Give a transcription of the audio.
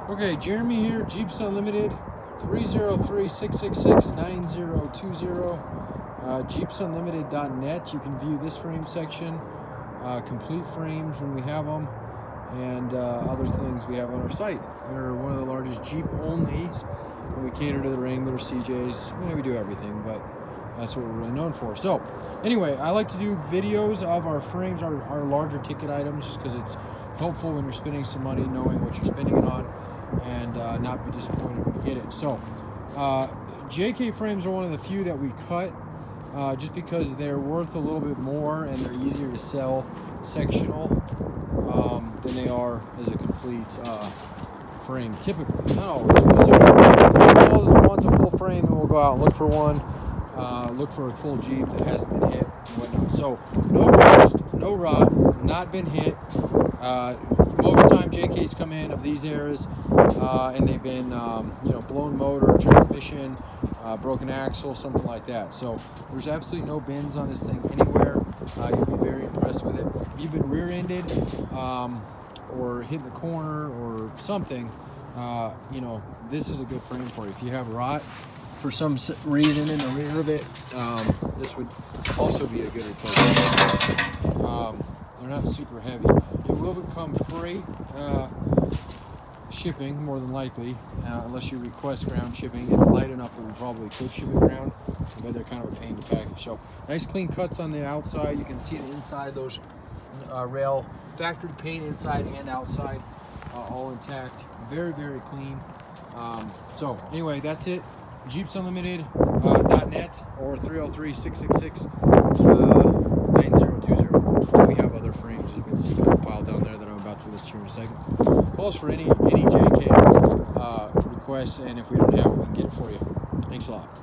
Okay, Jeremy here, Jeeps Unlimited, 303-666-9020, jeepsunlimited.net. You can view this frame section, complete frames when we have them, and other things we have on our site. We're one of the largest Jeep onlys, and we cater to the Wrangler, CJs. We do everything, but that's what we're really known for. So anyway, I like to do videos of our frames, our larger ticket items, just because it's helpful when you're spending some money, knowing what you're spending it on, and not be disappointed when you get it. So JK frames are one of the few that we cut, just because they're worth a little bit more and they're easier to sell sectional than they are as a complete frame, typically. Not always, but so all this wants a full frame, and we'll go out and look for one, look for a full Jeep that hasn't been hit and whatnot. So no rust, no rot, not been hit. Most time JKs come in of these eras, and they've been blown motor, transmission, broken axle, something like that. So there's absolutely no bends on this thing anywhere. You'll be very impressed with it. If you've been rear-ended or hitting the corner or something, this is a good frame for you. If you have rot for some reason in the rear of it, this would also be a good replacement. They're not super heavy. It will become freight shipping, more than likely, unless you request ground shipping. It's light enough that we probably could ship it ground, but they're kind of a pain to package. So nice clean cuts on the outside. You can see it inside, those rail factory paint inside and outside, all intact. Very, very clean. So anyway, that's it. jeepsunlimited.net or 303-666-9020. We have other frames, as you can see, kind of piled down there that I'm about to list here in a second. Call us for any JK requests, and if we don't have it, we can get it for you. Thanks a lot.